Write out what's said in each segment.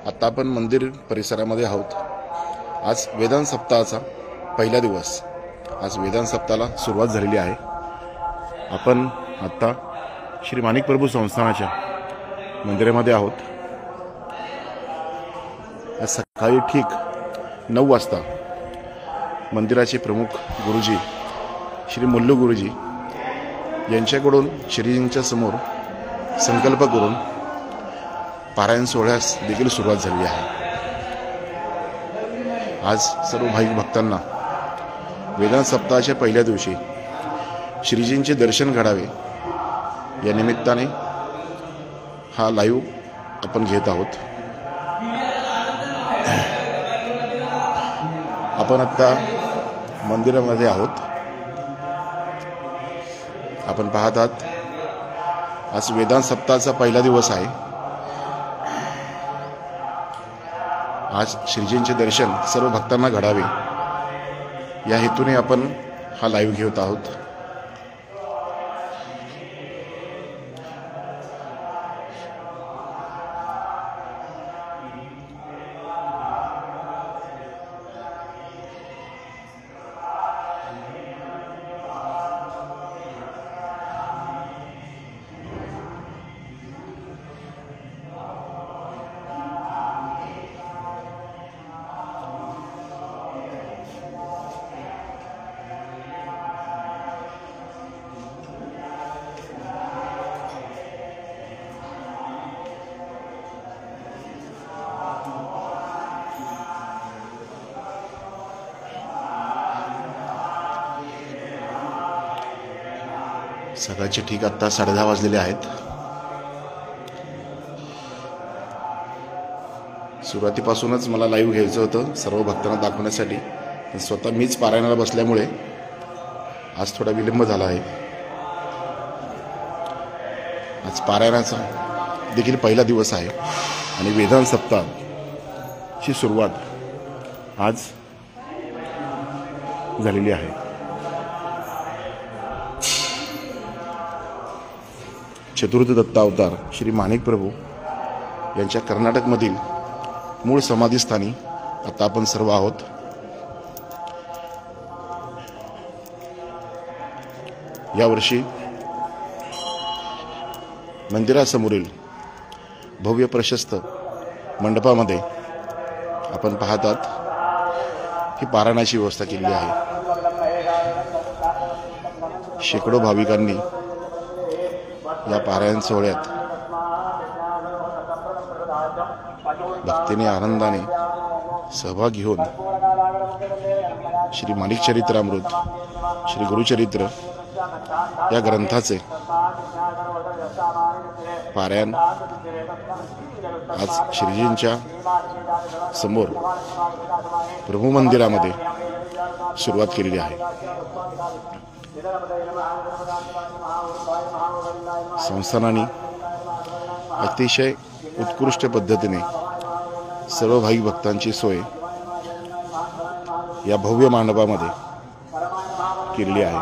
आता आपण मंदिर परिसरामध्ये आहोत। आज वेदांत सप्ताहाचा पहिला दिवस। आज वेदांत सप्ताहाला सुरुवात झालेली आहे। आपण आता श्री माणिक प्रभू संस्थानाच्या मंदिरामध्ये आहोत। आज सकाळी ठीक 9 वाजता मंदिराचे प्रमुख गुरुजी श्री मुल्लू गुरुजी यांच्याकडून श्रीजींच्या समोर संकल्प करून पारायण सोहळ्यास देखील सुरुवात झाली आहे। आज सर्व भाविक भक्तांना वेदांत सप्ताहाच्या पहिल्या दिवशी श्रीजींचे दर्शन घडावे या निमित्ताने हा लाईव्ह आपण घेत आहोत। आपण आता मंदिरामध्ये आहोत। आपण पाहत आहात आज वेदांत सप्ताहाचा पहिला दिवस आहे। आज श्रीजींचे दर्शन सर्व भक्तांना घडावे या हेतूने आपण हा लाईव्ह घेत आहोत। सकाळचे ठीक आता 10:30 वाजलेले आहेत। सुरुवातीपासूनच मला लाईव्ह घ्यायचं होतं सर्व भक्तांना दाखवण्यासाठी, पण स्वतः मीच पारायणाला बसल्यामुळे आज थोडा विलंब झाला आहे। आज पारायणाचा देखील पहिला दिवस आहे आणि वेदांत सप्ताहाची सुरुवात आज झालेली आहे। चतुर्थ दत्तावतार श्री माणिक प्रभू यांच्या कर्नाटकमधील मूळ समाधीस्थानी आता आपण सर्व आहोत। यावर्षी मंदिरासमोरील भव्य प्रशस्त मंडपामध्ये आपण पाहतात ही पारायणाची व्यवस्था केली आहे। शेकडो भाविकांनी या पारायण सोहळ्यात भक्तीने आनंदाने सहभाग घेऊन श्री माणिक चरित्रामृत श्री गुरुचरित्र या ग्रंथाचे पारायण आज श्रीजींच्या समोर प्रभू मंदिरामध्ये सुरुवात केलेली आहे। संस्थानाने अतिशय उत्कृष्ट पद्धतीने सर्व भाविक भक्तांची सोय या भव्य मंडपामध्ये केलेली आहे।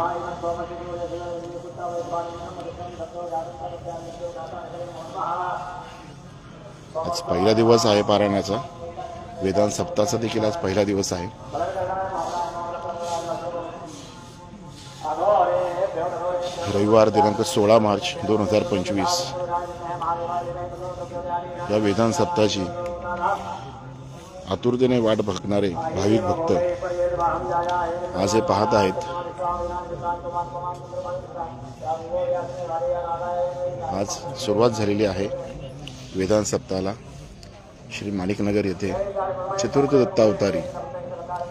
आज पहिला दिवस आहे पारायणाचा। वेदांत सप्ताहाचा देखील आज पहिला दिवस आहे। रविवार दिनांक 16 मार्च 2025 या वेदांत सप्ताहाची आतुरतेने वाट बघणारे भाविक भक्त आज हे पाहत आहेत। आज सुरुवात झालेली आहे वेदांत सप्ताहाला। श्री माणिकनगर येथे चतुर्थ दत्तावतारी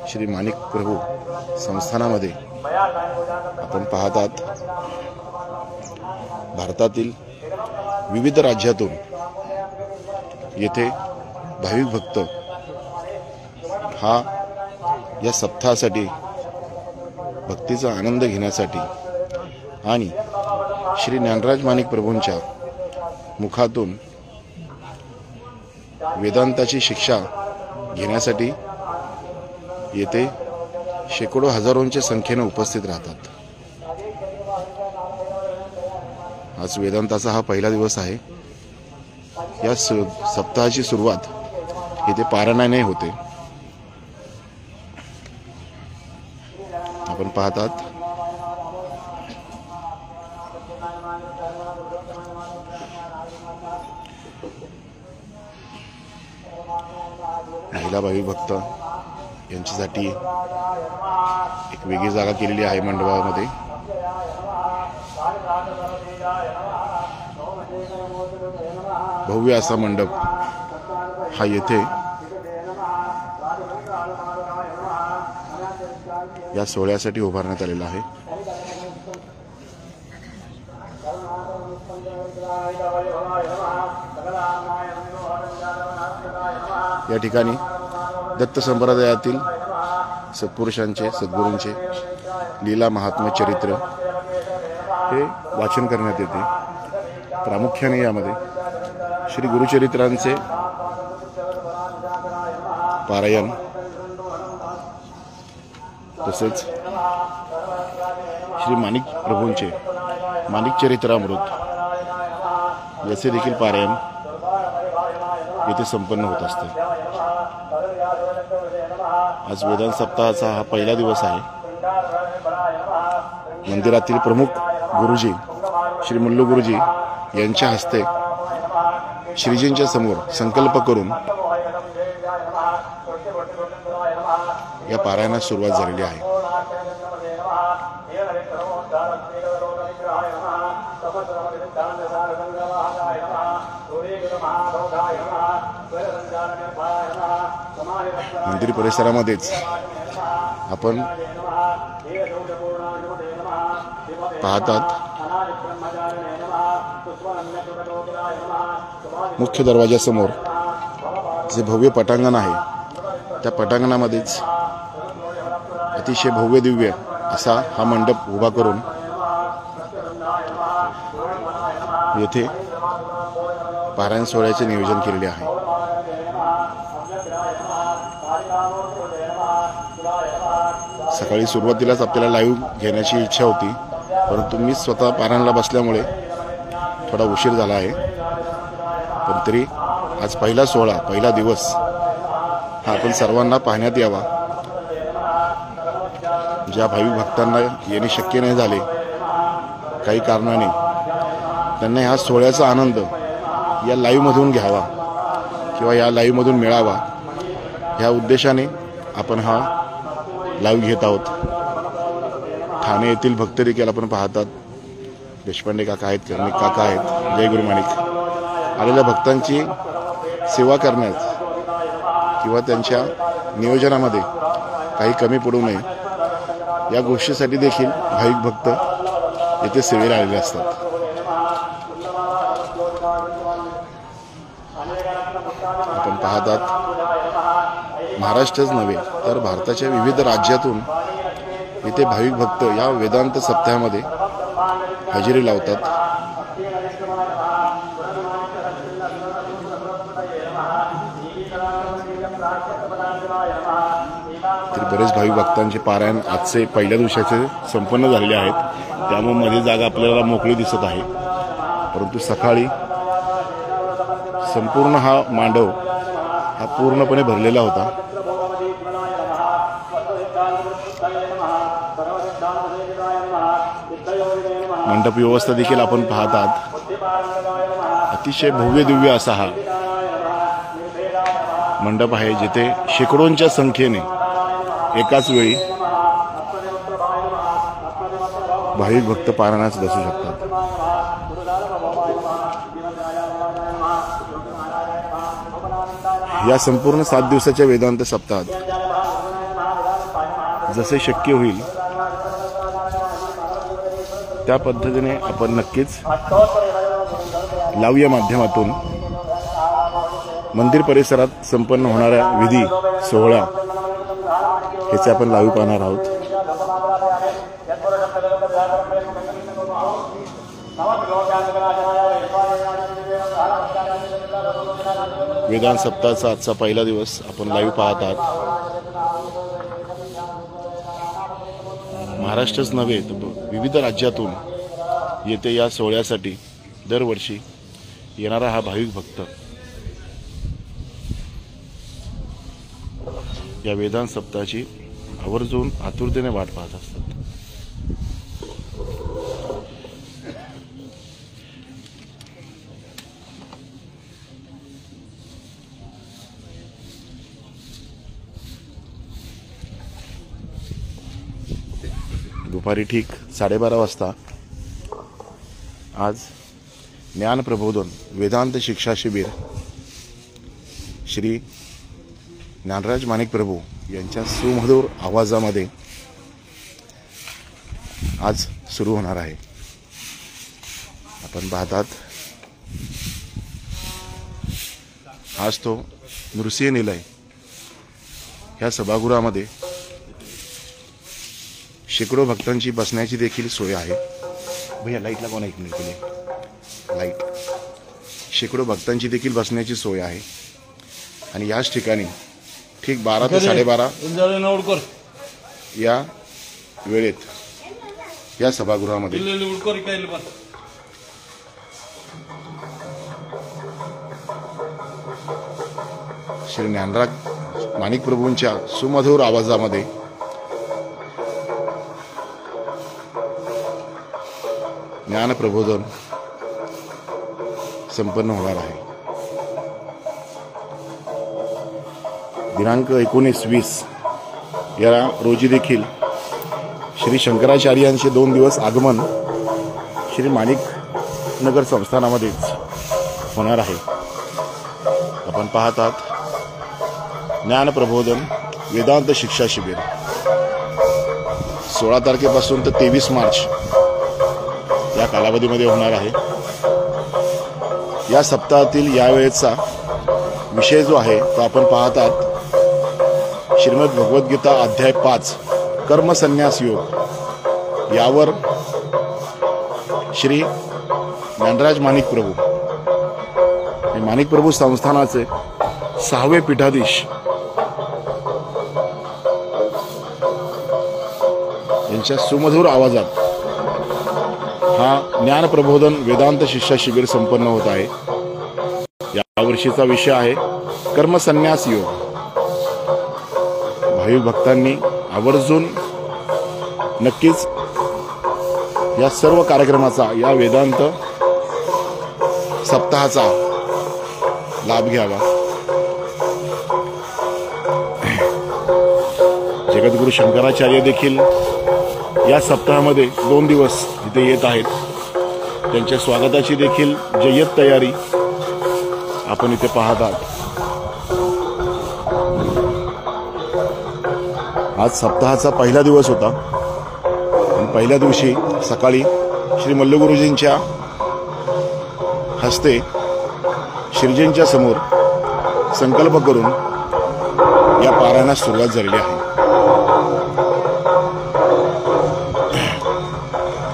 श्री माणिक प्रभू संस्थानामध्ये आपण पाहतात भारतातील विविध राज्यातून येथे भाविक भक्त हा या सप्ताहासाठी भक्तीचा आनंद घेण्यासाठी आणि श्री ज्ञानराज माणिक प्रभूंच्या मुखातून वेदांताची शिक्षा घेण्यासाठी येथे शेकडो हजारोंच्या संख्येने उपस्थित राहतात। आज वेदांताचा हा पहिला दिवस आहे। या सप्ताहाची सुरुवात इथे पारायणाने होते. आपण पाहतात महिला भाविक भक्त यांच्यासाठी एक वेगळी जागा केलेली आहे मंडपामध्ये. भव्य असा मंडप हा येथे या सोहळ्यासाठी उभारण्यात आलेला आहे. या ठिकाणी दत्त संप्रदायातील सत्पुरुषांचे सद्गुरूंचे लीला महात्म्य चरित्र हे वाचन करण्यात येते. प्रामुख्याने यामध्ये श्री गुरुचरित्रांचे पारायण तसेच श्री माणिक प्रभूंचे माणिक चरित्रामृत याचे देखील पारायण येथे संपन्न होत असते. आज वेदांत सप्ताहाचा हा पहिला दिवस आहे. मंदिरातील प्रमुख गुरुजी श्री मल्लू गुरुजी यांच्या हस्ते श्रीजींच्या समोर संकल्प करून या पारायणास सुरुवात झालेली आहे. मंदिर परिसरामध्येच आपण पाहतात मुख्य दरवाजासमोर जे भव्य पटांगण आहे त्या पटांगणामध्येच अतिशय भव्य दिव्य असा हा मंडप उभा करून येथे पारायण सोहळ्याचे नियोजन केलेले आहे. सकाळी सुरुवातीलाच आपल्याला लाईव्ह घेण्याची इच्छा होती, परंतु मी स्वतः पारायणाला बसल्यामुळे थोडा उशीर झाला आहे. पण तरी आज पहिला सोहळा पहिला दिवस हा आपण सर्वांना पाहण्यात यावा. ज्या भाविक भक्तांना येणे शक्य नाही झाले काही कारणाने, त्यांना ह्या सोहळ्याचा आनंद या लाईव्हमधून घ्यावा किंवा या लाईव्हमधून मिळावा ह्या उद्देशाने आपण हा लाईव्ह घेत आहोत. ठाणे येथील भक्त देखील आपण पाहतात. देशपांडे काका आहेत, कर्णिक काका आहेत, जय गुरुमाणिक आलेल्या भक्तांची सेवा करण्यास किंवा त्यांच्या नियोजनामध्ये काही कमी पडू नये या गोष्टीसाठी देखील भाविक भक्त येथे सेवेला आलेले असतात. आपण पाहतात महाराष्ट्रच नव्हे तर भारताच्या विविध राज्यातून इथे भाविक भक्त या वेदांत सप्ताहामध्ये हजेरी लावतात. तर बरेच भाविक भक्तांचे पारायण आजचे पहिल्या दिवसाचे संपन्न झालेले आहेत, त्यामुळे मध्ये जागा आपल्याला मोकळी दिसत आहे. परंतु सकाळी संपूर्ण हा मांडव हा पूर्णपणे भरलेला होता. मंडप व्यवस्था देखील आपण पाहतात. अतिशय भव्य दिव्य असा हा मंडप आहे, जिथे शेकडोंच्या संख्येने एकाच वेळी भाविक भक्त पारायणास बसू शकतात. या संपूर्ण 7 दिवसाच्या वेदांत सप्ताहात जसे शक्य होईल त्या पद्धतीने आपण नक्कीच लाईव्ह या माध्यमातून मंदिर परिसरात संपन्न होणाऱ्या विधी सोहळा ह्याचे आपण लाईव्ह पाहणार आहोत. वेदांत सप्ताहाचा आजचा पहिला दिवस आपण लाईव्ह पाहत आहात. महाराष्ट्रच नव्हे तर विविध राज्यातून येथे या सोहळ्यासाठी दरवर्षी येणारा हा भाविक भक्त या वेदांत सप्ताहाची आवर्जून आतुरतेने वाट पाहत असतात. दुपारी ठीक 12:30 वाजता आज ज्ञान प्रबोधन वेदांत शिक्षा शिबिर श्री ज्ञानराज माणिक प्रभू यांच्या सुमधुर आवाजामध्ये आज सुरू होणार आहे. आपण पाहतात आज तो नृसिंह निलय ह्या सभागृहामध्ये शेकडो भक्तांची बसण्याची देखील सोय आहे. भैया लाईटला कोण ऐकून केली लाईट. शेकडो भक्तांची देखील बसण्याची सोय आहे आणि याच ठिकाणी ठीक 12 ते 12:30 या वेळेत या सभागृहामध्ये श्री ज्ञानराज माणिक प्रभूंच्या सुमधुर आवाजामध्ये ज्ञान प्रबोधन संपन्न होणार आहे. दिनांक 19-20 या रोजी देखील श्री शंकराचार्यांचे 2 दिवस आगमन श्री माणिक नगर संस्थानामध्येच होणार आहे. आपण पाहतात ज्ञान प्रबोधन वेदांत शिक्षा शिबिर 16 तारखेपासून तर 23 मार्च या कालावधीमध्ये होणार आहे. या सप्ताहातील यावेळेचा विषय जो आहे तो आपण पाहतात श्रीमद भगवद्गीता अध्याय 5 कर्मसन्यास योग यावर श्री ज्ञानराज माणिक प्रभू हे माणिक प्रभू संस्थानाचे 6वे पीठाधीश यांच्या सुमधुर आवाजात हा ज्ञान प्रबोधन वेदांत शिक्षा शिबिर संपन्न होत आहे. या वर्षीचा विषय आहे कर्मसन्यास योग. भाविक भक्तांनी आवर्जून नक्कीच या सर्व कार्यक्रमाचा या वेदांत सप्ताहाचा लाभ घ्यावा. जगद्गुरु शंकराचार्य देखील या सप्ताहामध्ये 2 दिवस इथे येत आहेत. त्यांच्या स्वागताची देखील जय्यत तयारी आपण इथे पाहतात. आज सप्ताहाचा पहिला दिवस होता आणि पहिल्या दिवशी सकाळी श्री मल्लगुरुजींच्या हस्ते श्रीजींच्या समोर संकल्प करून या पारायणास सुरुवात झालेली आहे.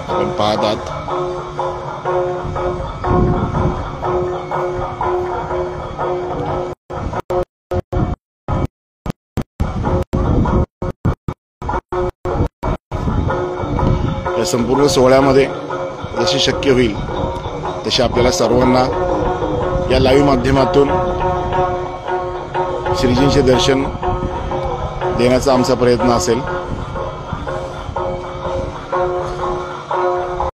आपण पाहतात या संपूर्ण सोहळ्यामध्ये जशी शक्य होईल तशी आपल्याला सर्वांना या लाईव्ह माध्यमातून श्रीजींचे दर्शन देण्याचा आमचा प्रयत्न असेल.